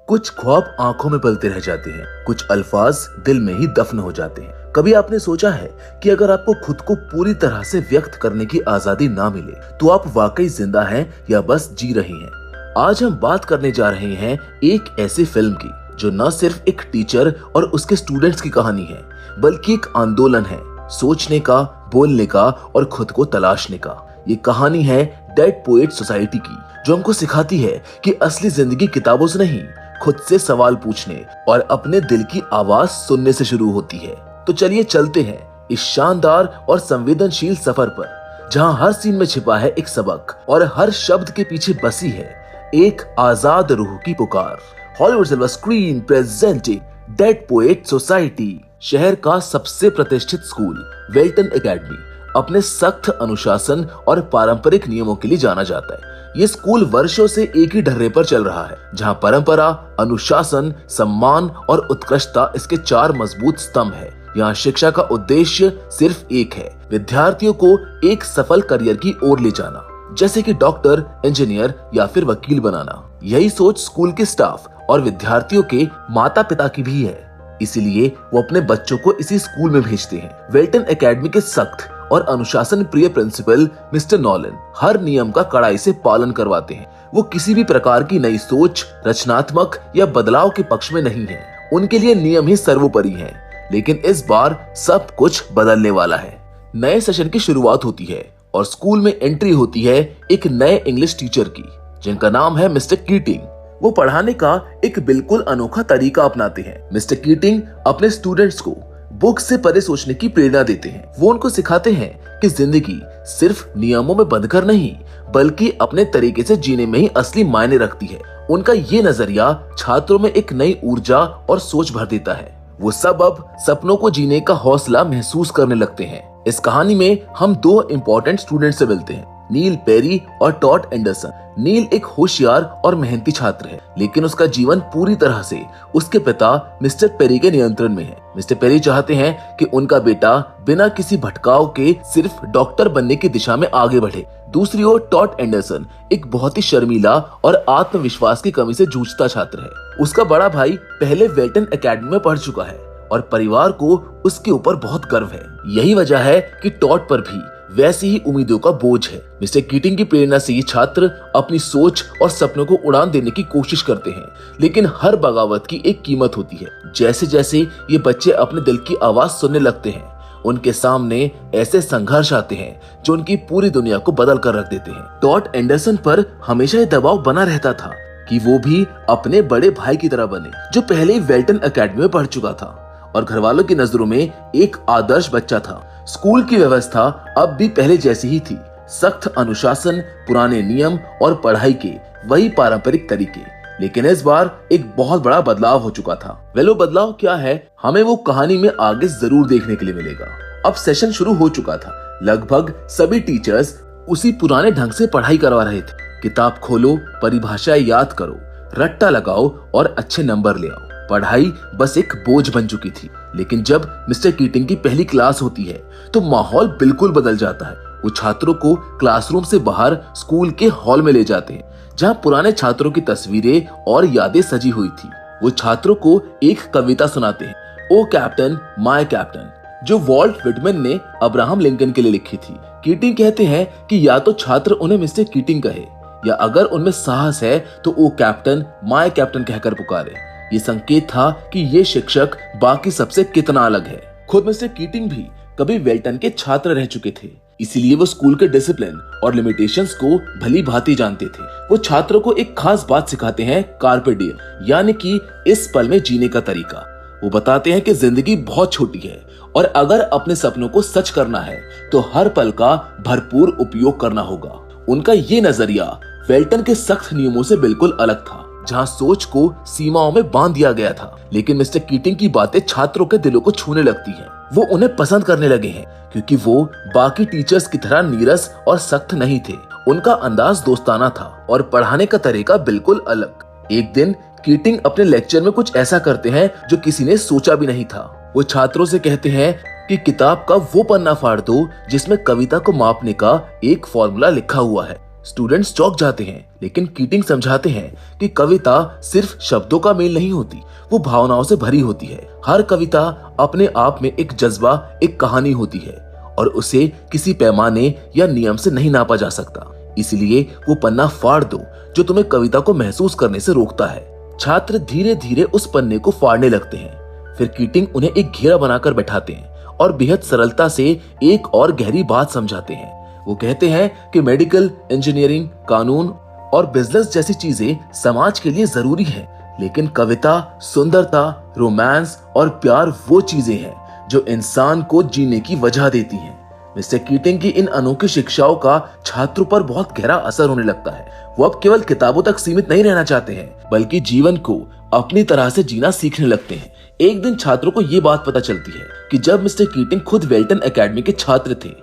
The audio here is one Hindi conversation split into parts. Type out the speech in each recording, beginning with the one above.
कुछ ख्वाब आंखों में पलते रह जाते हैं, कुछ अल्फाज दिल में ही दफन हो जाते हैं। कभी आपने सोचा है कि अगर आपको खुद को पूरी तरह से व्यक्त करने की आजादी ना मिले तो आप वाकई जिंदा हैं या बस जी रहे हैं? आज हम बात करने जा रहे हैं एक ऐसी फिल्म की जो न सिर्फ एक टीचर और उसके स्टूडेंट्स की कहानी है, बल्कि एक आंदोलन है, सोचने का, बोलने का और खुद को तलाशने का। ये कहानी है डेड पोएट सोसाइटी की, जो हमको सिखाती है कि असली जिंदगी किताबों से नहीं, खुद से सवाल पूछने और अपने दिल की आवाज सुनने से शुरू होती है। तो चलिए चलते हैं इस शानदार और संवेदनशील सफर पर, जहां हर सीन में छिपा है एक सबक और हर शब्द के पीछे बसी है एक आजाद रूह की पुकार। Hollywood silver screen presenting dead poet society. शहर का सबसे प्रतिष्ठित स्कूल वेल्टन एकेडमी अपने सख्त अनुशासन और पारंपरिक नियमों के लिए जाना जाता है। ये स्कूल वर्षों से एक ही ढर्रे पर चल रहा है, जहां परंपरा, अनुशासन, सम्मान और उत्कृष्टता इसके 4 मजबूत स्तंभ है। यहाँ शिक्षा का उद्देश्य सिर्फ एक है, विद्यार्थियों को एक सफल करियर की ओर ले जाना, जैसे कि डॉक्टर, इंजीनियर या फिर वकील बनाना। यही सोच स्कूल के स्टाफ और विद्यार्थियों के माता पिता की भी है, इसीलिए वो अपने बच्चों को इसी स्कूल में भेजते हैं। वेल्टन एकेडमी के सख्त और अनुशासन प्रिय प्रिंसिपल मिस्टर नॉलन हर नियम का कड़ाई से पालन करवाते हैं। वो किसी भी प्रकार की नई सोच, रचनात्मक या बदलाव के पक्ष में नहीं है। उनके लिए नियम ही सर्वोपरि है। लेकिन इस बार सब कुछ बदलने वाला है। नए सेशन की शुरुआत होती है और स्कूल में एंट्री होती है एक नए इंग्लिश टीचर की, जिनका नाम है मिस्टर कीटिंग। वो पढ़ाने का एक बिल्कुल अनोखा तरीका अपनाते हैं। मिस्टर कीटिंग अपने स्टूडेंट्स को बुक से परे सोचने की प्रेरणा देते हैं। वो उनको सिखाते हैं कि जिंदगी सिर्फ नियमों में बंधकर नहीं, बल्कि अपने तरीके से जीने में ही असली मायने रखती है। उनका ये नजरिया छात्रों में एक नई ऊर्जा और सोच भर देता है। वो सब अब सपनों को जीने का हौसला महसूस करने लगते हैं। इस कहानी में हम 2 इम्पोर्टेंट स्टूडेंट से मिलते हैं, नील पेरी और टॉड एंडरसन। नील एक होशियार और मेहनती छात्र है, लेकिन उसका जीवन पूरी तरह से उसके पिता मिस्टर पेरी के नियंत्रण में है। मिस्टर पेरी चाहते हैं कि उनका बेटा बिना किसी भटकाव के सिर्फ डॉक्टर बनने की दिशा में आगे बढ़े। दूसरी ओर टॉड एंडरसन एक बहुत ही शर्मीला और आत्मविश्वास की कमी से जूझता छात्र है। उसका बड़ा भाई पहले वेल्टन एकेडमी में पढ़ चुका है और परिवार को उसके ऊपर बहुत गर्व है। यही वजह है कि टॉड पर भी वैसी ही उम्मीदों का बोझ है। मिस्टर कीटिंग की प्रेरणा से ये छात्र अपनी सोच और सपनों को उड़ान देने की कोशिश करते हैं, लेकिन हर बगावत की एक कीमत होती है। जैसे जैसे ये बच्चे अपने दिल की आवाज सुनने लगते हैं, उनके सामने ऐसे संघर्ष आते हैं जो उनकी पूरी दुनिया को बदल कर रख देते हैं। टॉड एंडरसन पर हमेशा ये दबाव बना रहता था कि वो भी अपने बड़े भाई की तरह बने, जो पहले ही वेल्टन एकेडमी में पढ़ चुका था और घर वालों की नजरों में एक आदर्श बच्चा था। स्कूल की व्यवस्था अब भी पहले जैसी ही थी, सख्त अनुशासन, पुराने नियम और पढ़ाई के वही पारंपरिक तरीके। लेकिन इस बार एक बहुत बड़ा बदलाव हो चुका था। वो बदलाव क्या है, हमें वो कहानी में आगे जरूर देखने के लिए मिलेगा। अब सेशन शुरू हो चुका था। लगभग सभी टीचर्स उसी पुराने ढंग से पढ़ाई करवा रहे थे। किताब खोलो, परिभाषाएं याद करो, रट्टा लगाओ और अच्छे नंबर ले आओ। पढ़ाई बस एक बोझ बन चुकी थी। लेकिन जब मिस्टर कीटिंग की पहली क्लास होती है तो माहौल बिल्कुल बदल जाता है। वो छात्रों को क्लासरूम से बाहर स्कूल के हॉल में ले जाते हैं, जहां पुराने छात्रों की तस्वीरें और यादें सजी हुई थी। वो छात्रों को एक कविता सुनाते हैं, ओ कैप्टन माय कैप्टन, जो वॉल्ट विटमैन ने अब्राहम लिंकन के लिए लिखी थी। कीटिंग कहते हैं कि या तो छात्र उन्हें मिस्टर कीटिंग कहे, या अगर उनमें साहस है तो ओ कैप्टन माय कैप्टन कहकर पुकारे। ये संकेत था कि ये शिक्षक बाकी सबसे कितना अलग है। खुद मिस्टर कीटिंग भी कभी वेल्टन के छात्र रह चुके थे, इसीलिए वो स्कूल के डिसिप्लिन और लिमिटेशंस को भली भांति जानते थे। वो छात्रों को एक खास बात सिखाते हैं, कार्पे डियम, यानी कि इस पल में जीने का तरीका। वो बताते हैं कि जिंदगी बहुत छोटी है और अगर अपने सपनों को सच करना है तो हर पल का भरपूर उपयोग करना होगा। उनका ये नजरिया वेल्टन के सख्त नियमों से बिल्कुल अलग था, जहां सोच को सीमाओं में बांध दिया गया था। लेकिन मिस्टर कीटिंग की बातें छात्रों के दिलों को छूने लगती हैं। वो उन्हें पसंद करने लगे हैं क्योंकि वो बाकी टीचर्स की तरह नीरस और सख्त नहीं थे। उनका अंदाज दोस्ताना था और पढ़ाने का तरीका बिल्कुल अलग। एक दिन कीटिंग अपने लेक्चर में कुछ ऐसा करते हैं जो किसी ने सोचा भी नहीं था। वो छात्रों से कहते हैं कि किताब का वो पन्ना फाड़ दो जिसमें कविता को मापने का एक फॉर्मूला लिखा हुआ है। स्टूडेंट्स चौंक जाते हैं, लेकिन कीटिंग समझाते हैं कि कविता सिर्फ शब्दों का मेल नहीं होती, वो भावनाओं से भरी होती है। हर कविता अपने आप में एक जज्बा, एक कहानी होती है और उसे किसी पैमाने या नियम से नहीं नापा जा सकता। इसलिए वो पन्ना फाड़ दो जो तुम्हें कविता को महसूस करने से रोकता है। छात्र धीरे धीरे उस पन्ने को फाड़ने लगते हैं। फिर कीटिंग उन्हें एक घेरा बनाकर बैठाते हैं और बेहद सरलता से एक और गहरी बात समझाते हैं। वो कहते हैं कि मेडिकल, इंजीनियरिंग, कानून और बिजनेस जैसी चीजें समाज के लिए जरूरी हैं, लेकिन कविता, सुंदरता, रोमांस और प्यार वो चीजें हैं जो इंसान को जीने की वजह देती हैं। मिस्टर कीटिंग की इन अनोखी शिक्षाओं का छात्रों पर बहुत गहरा असर होने लगता है। वो अब केवल किताबों तक सीमित नहीं रहना चाहते हैं, बल्कि जीवन को अपनी तरह से जीना सीखने लगते हैं। एक दिन छात्रों को ये बात पता चलती है कि जब मिस्टर कीटिंग खुद वेल्टन एकेडमी के छात्र थे,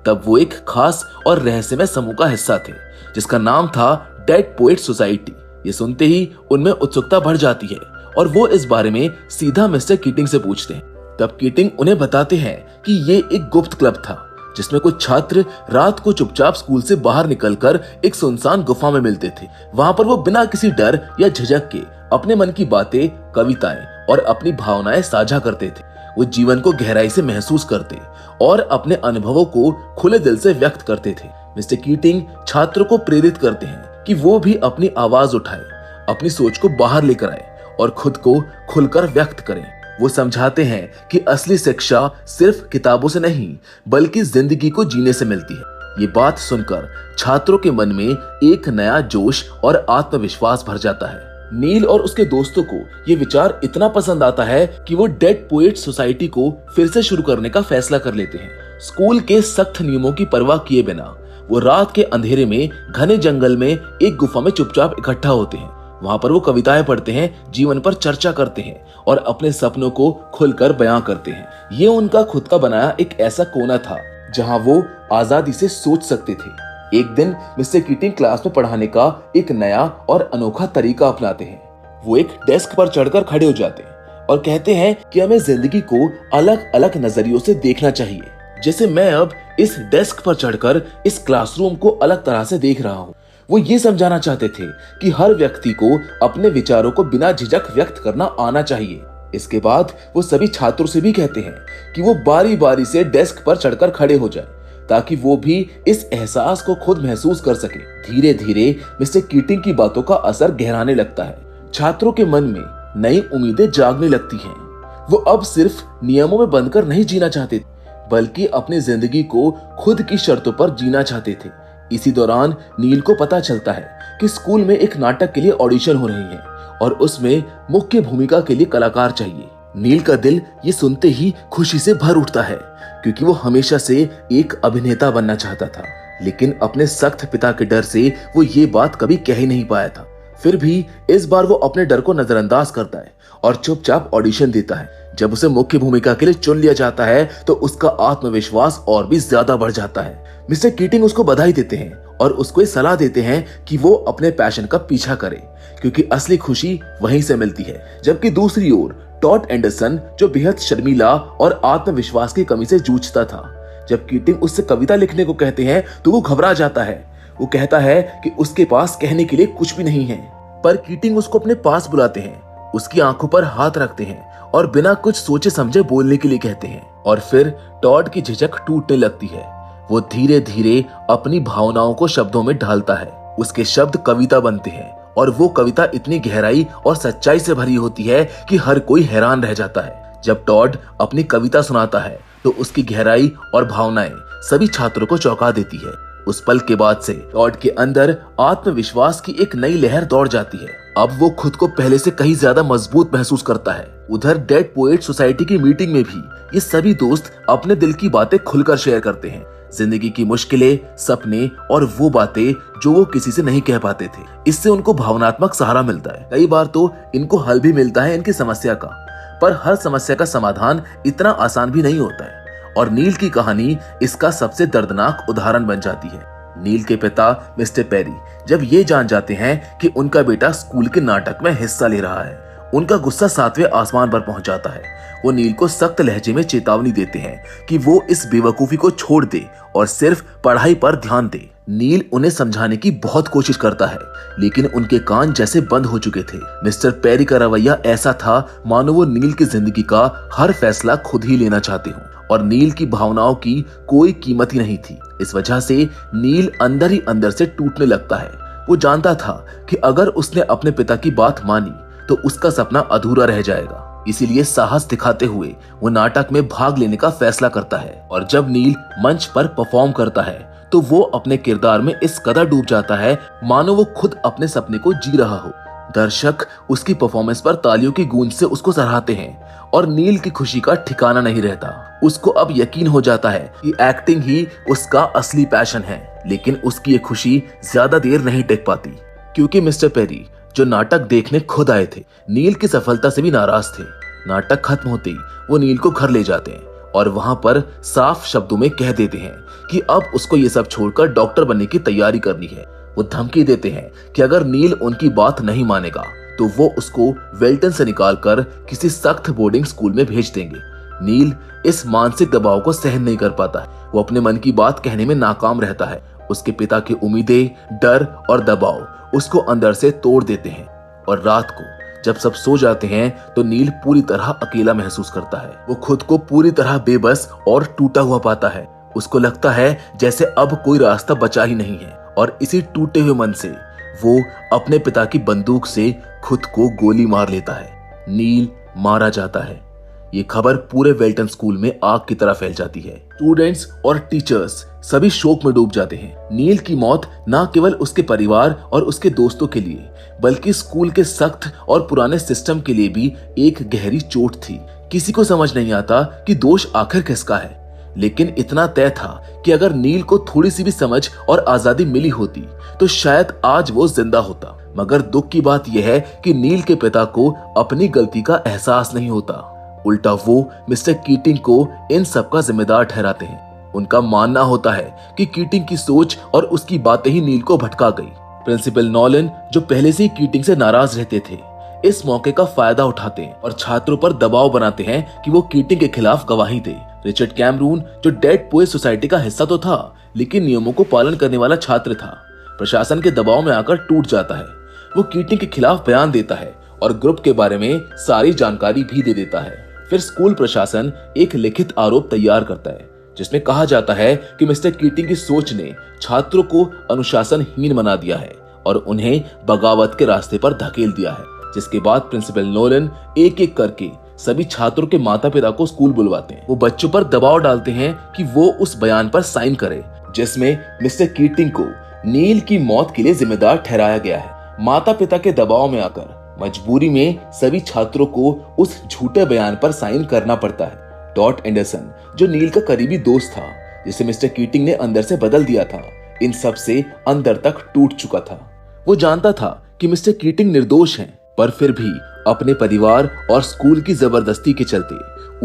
तब वो एक खास और रहस्यमय समूह का हिस्सा थे जिसका नाम था डेड पोएट सोसाइटी। ये सुनते ही उनमें उत्सुकता बढ़ जाती है और वो इस बारे में सीधा मिस्टर कीटिंग से पूछते हैं। तब कीटिंग उन्हें बताते हैं कि ये एक गुप्त क्लब था जिसमें कुछ छात्र रात को चुपचाप स्कूल से बाहर निकलकर एक सुनसान गुफा में मिलते थे। वहां पर वो बिना किसी डर या झिझक के अपने मन की बातें, कविताएं और अपनी भावनाएं साझा करते थे। वो जीवन को गहराई से महसूस करते और अपने अनुभवों को खुले दिल से व्यक्त करते थे। मिस्टर कीटिंग छात्रों को प्रेरित करते हैं कि वो भी अपनी आवाज उठाए, अपनी सोच को बाहर लेकर आए और खुद को खुलकर व्यक्त करें। वो समझाते हैं कि असली शिक्षा सिर्फ किताबों से नहीं, बल्कि जिंदगी को जीने से मिलती है। ये बात सुनकर छात्रों के मन में एक नया जोश और आत्मविश्वास भर जाता है। नील और उसके दोस्तों को ये विचार इतना पसंद आता है कि वो डेड पोएट सोसाइटी को फिर से शुरू करने का फैसला कर लेते हैं। स्कूल के सख्त नियमों की परवाह किए बिना वो रात के अंधेरे में घने जंगल में एक गुफा में चुपचाप इकट्ठा होते हैं। वहां पर वो कविताएं पढ़ते हैं, जीवन पर चर्चा करते हैं और अपने सपनों को खुलकर बयां करते हैं। ये उनका खुद का बनाया एक ऐसा कोना था जहां वो आजादी से सोच सकते थे। एक दिन मिस्टर कीटिंग क्लास में पढ़ाने का एक नया और अनोखा तरीका अपनाते हैं। वो एक डेस्क पर चढ़कर खड़े हो जाते हैं और कहते हैं कि हमें जिंदगी को अलग अलग नजरियों से देखना चाहिए। जैसे मैं अब इस डेस्क पर चढ़कर इस क्लासरूम को अलग तरह से देख रहा हूँ। वो ये समझाना चाहते थे कि हर व्यक्ति को अपने विचारों को बिना झिझक व्यक्त करना आना चाहिए। इसके बाद वो सभी छात्रों से भी कहते हैं कि वो बारी बारी से डेस्क पर चढ़कर खड़े हो जाएं, ताकि वो भी इस एहसास को खुद महसूस कर सके। धीरे धीरे मिस्टर कीटिंग की बातों का असर गहराने लगता है। छात्रों के मन में नई उम्मीदें जागने लगती हैं। वो अब सिर्फ नियमों में बंधकर नहीं जीना चाहते, बल्कि अपनी जिंदगी को खुद की शर्तों पर जीना चाहते थे। इसी दौरान नील को पता चलता है कि स्कूल में एक नाटक के लिए ऑडिशन हो रही है और उसमें मुख्य भूमिका के लिए कलाकार चाहिए। नील का दिल ये सुनते ही खुशी से भर उठता है, क्योंकि वो हमेशा से एक अभिनेता बनना चाहता था, लेकिन अपने सख्त पिता के डर से वो ये बात कभी कह ही नहीं पाया था। फिर भी इस बार वो अपने डर को नजरअंदाज करता है और चुपचाप ऑडिशन देता है। जब उसे मुख्य भूमिका के लिए चुन लिया जाता है तो उसका आत्मविश्वास और भी ज्यादा बढ़ जाता है। मिस्टर कीटिंग उसको बधाई देते हैं और उसको सलाह देते हैं कि वो अपने पैशन का पीछा करे, क्योंकि असली खुशी वहीं से मिलती है। जबकि दूसरी ओर टॉड एंडरसन, जो बेहद शर्मीला और आत्मविश्वास की कमी से जूझता था, जब कीटिंग उससे कविता लिखने को कहते हैं तो वो घबरा जाता है। वो कहता है कि उसके पास कहने के लिए कुछ भी नहीं है, पर कीटिंग उसको अपने पास बुलाते हैं, उसकी आंखों पर हाथ रखते हैं और बिना कुछ सोचे समझे बोलने के लिए कहते हैं। और फिर टॉड की झिझक टूटने लगती है। वो धीरे धीरे अपनी भावनाओं को शब्दों में ढालता है। उसके शब्द कविता बनते हैं और वो कविता इतनी गहराई और सच्चाई से भरी होती है कि हर कोई हैरान रह जाता है। जब टॉड अपनी कविता सुनाता है तो उसकी गहराई और भावनाएं सभी छात्रों को चौंका देती है। उस पल के बाद से टॉड के अंदर आत्मविश्वास की एक नई लहर दौड़ जाती है। अब वो खुद को पहले से कहीं ज्यादा मजबूत महसूस करता है। उधर डेड पोएट सोसाइटी की मीटिंग में भी ये सभी दोस्त अपने दिल की बातें खुलकर शेयर करते हैं। जिंदगी की मुश्किलें, सपने और वो बातें जो वो किसी से नहीं कह पाते थे। इससे उनको भावनात्मक सहारा मिलता है। कई बार तो इनको हल भी मिलता है इनकी समस्या का, पर हर समस्या का समाधान इतना आसान भी नहीं होता है। और नील की कहानी इसका सबसे दर्दनाक उदाहरण बन जाती है। नील के पिता मिस्टर पेरी जब ये जान जाते हैं कि उनका बेटा स्कूल के नाटक में हिस्सा ले रहा है, उनका गुस्सा 7वें आसमान पर पहुंच जाता है। वो नील को सख्त लहजे में चेतावनी देते हैं कि वो इस बेवकूफी को छोड़ दे और सिर्फ पढ़ाई पर ध्यान दे। नील उन्हें समझाने की बहुत कोशिश करता है, लेकिन उनके कान जैसे बंद हो चुके थे। मिस्टर पेरी का रवैया ऐसा था मानो वो नील की जिंदगी का हर फैसला खुद ही लेना चाहते हो और नील की भावनाओं की कोई कीमत ही नहीं थी। इस वजह से नील अंदर ही अंदर से टूटने लगता है। वो जानता था कि अगर उसने अपने पिता की बात मानी तो उसका सपना अधूरा रह जाएगा। इसीलिए साहस दिखाते हुए वो नाटक में भाग लेने का फैसला करता है और जब नील मंच पर परफॉर्म करता है तो वो अपने किरदार में इस कदर डूब जाता है मानो वो खुद अपने सपने को जी रहा हो। दर्शक उसकी परफॉर्मेंस पर तालियों की गूंज से उसको सराहते हैं और नील की खुशी का ठिकाना नहीं रहता। उसको अब यकीन हो जाता है कि एक्टिंग ही उसका असली पैशन है, लेकिन उसकी ये खुशी ज्यादा देर नहीं टिक पाती, क्योंकि मिस्टर पेरी जो नाटक देखने खुद आए थे नील की सफलता से भी नाराज थे। नाटक खत्म होते ही वो नील को घर ले जाते हैं और वहां पर साफ शब्दों में कह देते हैं कि अब उसको ये सब छोड़कर डॉक्टर बनने की तैयारी करनी है। वो धमकी देते हैं कि अगर नील उनकी बात नहीं मानेगा तो वो उसको वेल्टन से निकालकर किसी सख्त बोर्डिंग स्कूल में भेज देंगे। नील इस मानसिक दबाव को सहन नहीं कर पाता है। वो अपने मन की बात कहने में नाकाम रहता है। उसके पिता की उम्मीदें, डर और दबाव उसको अंदर से तोड़ देते हैं और रात को जब सब सो जाते हैं तो नील पूरी तरह अकेला महसूस करता है। वो खुद को पूरी तरह बेबस और टूटा हुआ पाता है। उसको लगता है जैसे अब कोई रास्ता बचा ही नहीं है और इसी टूटे हुए मन से वो अपने पिता की बंदूक से खुद को गोली मार लेता है। नील मारा जाता है। ये खबर पूरे वेल्टन स्कूल में आग की तरह फैल जाती है। स्टूडेंट्स और टीचर्स सभी शोक में डूब जाते हैं। नील की मौत न केवल उसके परिवार और उसके दोस्तों के लिए बल्कि स्कूल के सख्त और पुराने सिस्टम के लिए भी एक गहरी चोट थी। किसी को समझ नहीं आता कि दोष आखिर किसका है, लेकिन इतना तय था कि अगर नील को थोड़ी सी भी समझ और आजादी मिली होती तो शायद आज वो जिंदा होता। मगर दुख की बात यह है कि नील के पिता को अपनी गलती का एहसास नहीं होता। उल्टा वो मिस्टर कीटिंग को इन सब का जिम्मेदार ठहराते हैं। उनका मानना होता है कि कीटिंग की सोच और उसकी बातें ही नील को भटका गई। प्रिंसिपल नॉलन जो पहले से ही कीटिंग से नाराज रहते थे, इस मौके का फायदा उठाते हैं और छात्रों पर दबाव बनाते हैं कि वो कीटिंग के खिलाफ गवाही दे। रिचर्ड कैमरून जो डेड पोएट सोसाइटी का हिस्सा तो था, लेकिन नियमों को पालन करने वाला छात्र था, प्रशासन के दबाव में आकर टूट जाता है। वो कीटिंग के खिलाफ बयान देता है और ग्रुप के बारे में सारी जानकारी भी दे देता है। फिर स्कूल प्रशासन एक लिखित आरोप तैयार करता है जिसमें कहा जाता है कि मिस्टर कीटिंग की सोच ने छात्रों को अनुशासनहीन बना दिया है और उन्हें बगावत के रास्ते पर धकेल दिया है। जिसके बाद प्रिंसिपल नोलन एक एक करके सभी छात्रों के माता पिता को स्कूल बुलवाते हैं। वो बच्चों पर दबाव डालते हैं कि वो उस बयान पर साइन करे जिसमें मिस्टर कीटिंग को नील की मौत के लिए जिम्मेदार ठहराया गया है। माता पिता के दबाव में आकर मजबूरी में सभी छात्रों को उस झूठे बयान पर साइन करना पड़ता है। टॉड एंडरसन जो नील का करीबी दोस्त था, जिसे मिस्टर कीटिंग ने अंदर से बदल दिया था, इन सब से अंदर तक टूट चुका था। वो जानता था कि मिस्टर कीटिंग निर्दोष हैं, पर फिर भी अपने परिवार और स्कूल की जबरदस्ती के चलते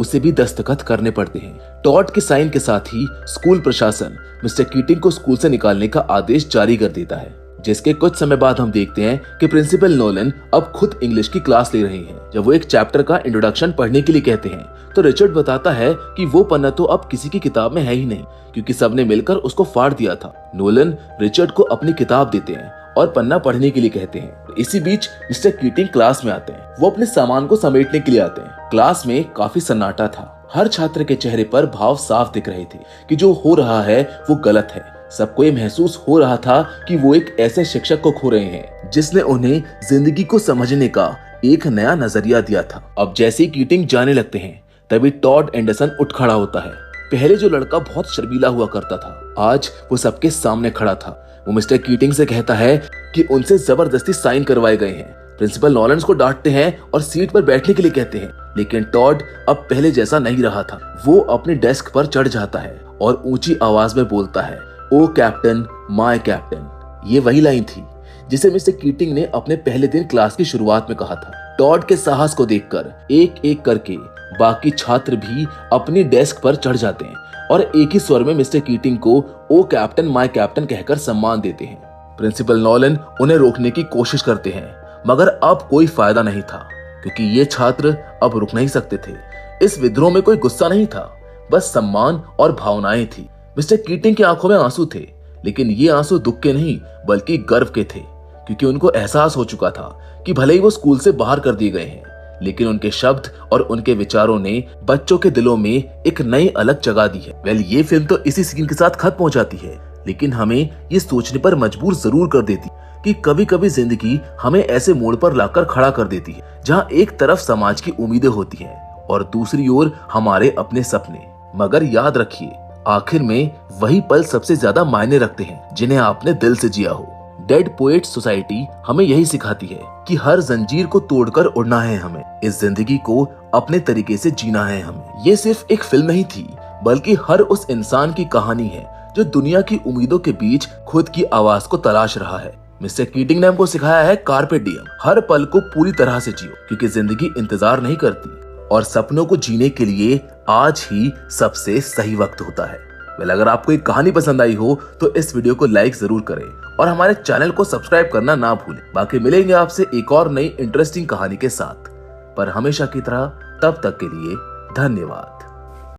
उसे भी दस्तखत करने पड़ते हैं। टॉड के साइन के साथ ही स्कूल प्रशासन मिस्टर कीटिंग को स्कूल से निकालने का आदेश जारी कर देता है। जिसके कुछ समय बाद हम देखते हैं कि प्रिंसिपल नोलन अब खुद इंग्लिश की क्लास ले रहे हैं। जब वो एक चैप्टर का इंट्रोडक्शन पढ़ने के लिए कहते हैं तो रिचर्ड बताता है कि वो पन्ना तो अब किसी की किताब में है ही नहीं, क्योंकि सबने मिलकर उसको फाड़ दिया था। नोलन रिचर्ड को अपनी किताब देते हैं और पन्ना पढ़ने के लिए कहते हैं। इसी बीच मिस्टर कीटिंग क्लास में आते हैं। वो अपने सामान को समेटने के लिए आते हैं। क्लास में काफी सन्नाटा था। हर छात्र के चेहरे पर भाव साफ दिख रहे थे कि जो हो रहा है वो गलत है। सबको ये महसूस हो रहा था कि वो एक ऐसे शिक्षक को खो रहे हैं जिसने उन्हें जिंदगी को समझने का एक नया नजरिया दिया था। अब जैसे ही कीटिंग जाने लगते हैं तभी टॉड एंडरसन उठ खड़ा होता है। पहले जो लड़का बहुत शर्मीला हुआ करता था, आज वो सबके सामने खड़ा था। वो मिस्टर कीटिंग से कहता है कि उनसे जबरदस्ती साइन करवाए गए हैं। प्रिंसिपल नॉलेंस को डांटते हैं और सीट पर बैठने के लिए कहते हैं, लेकिन टॉड अब पहले जैसा नहीं रहा था। वो अपने डेस्क पर चढ़ जाता है और ऊंची आवाज में बोलता है, ओ कैप्टन, माय कैप्टन। ये वही लाइन थी जिसे मिस्टर कीटिंग ने अपने पहले दिन क्लास की शुरुआत में कहा था। टॉड के साहस को देखकर एक एक करके बाकी छात्र भी अपनी डेस्क पर चढ़ जाते हैं और एक ही स्वर में मिस्टर कीटिंग को ओ कैप्टन, माय कैप्टन कहकर सम्मान देते हैं। प्रिंसिपल नॉलन उन्हें रोकने की कोशिश करते हैं, मगर अब कोई फायदा नहीं था, क्योंकि ये छात्र अब रुक नहीं सकते थे। इस विद्रोह में कोई गुस्सा नहीं था, बस सम्मान और भावनाएं थी। मिस्टर कीटिंग की आंखों में आंसू थे, लेकिन ये आंसू दुख के नहीं बल्कि गर्व के थे, क्योंकि उनको एहसास हो चुका था कि भले ही वो स्कूल से बाहर कर दिए गए हैं, लेकिन उनके शब्द और उनके विचारों ने बच्चों के दिलों में एक नई अलग जगह दी है। ये फिल्म तो इसी सीन के साथ खत्म हो जाती है, लेकिन हमें ये सोचने पर मजबूर जरूर कर देती कि कभी कभी जिंदगी हमें ऐसे मोड़ पर लाकर खड़ा कर देती है जहाँ एक तरफ समाज की उम्मीदें होती हैं और दूसरी ओर हमारे अपने सपने। मगर याद रखिए, आखिर में वही पल सबसे ज्यादा मायने रखते हैं जिन्हें आपने दिल से जिया हो। डेड पोएट्स सोसाइटी हमें यही सिखाती है कि हर जंजीर को तोड़कर उड़ना है हमें, इस जिंदगी को अपने तरीके से जीना है हमें। ये सिर्फ एक फिल्म नहीं थी, बल्कि हर उस इंसान की कहानी है जो दुनिया की उम्मीदों के बीच खुद की आवाज को तलाश रहा है। मिस्टर कीटिंग ने हमको सिखाया है कार्pe diem, हर पल को पूरी तरह से जियो, क्योंकि जिंदगी इंतजार नहीं करती और सपनों को जीने के लिए आज ही सबसे सही वक्त होता है। अगर आपको एक कहानी पसंद आई हो तो इस वीडियो को लाइक जरूर करें और हमारे चैनल को सब्सक्राइब करना ना भूलें। बाकी मिलेंगे आपसे एक और नई इंटरेस्टिंग कहानी के साथ, पर हमेशा की तरह तब तक के लिए धन्यवाद।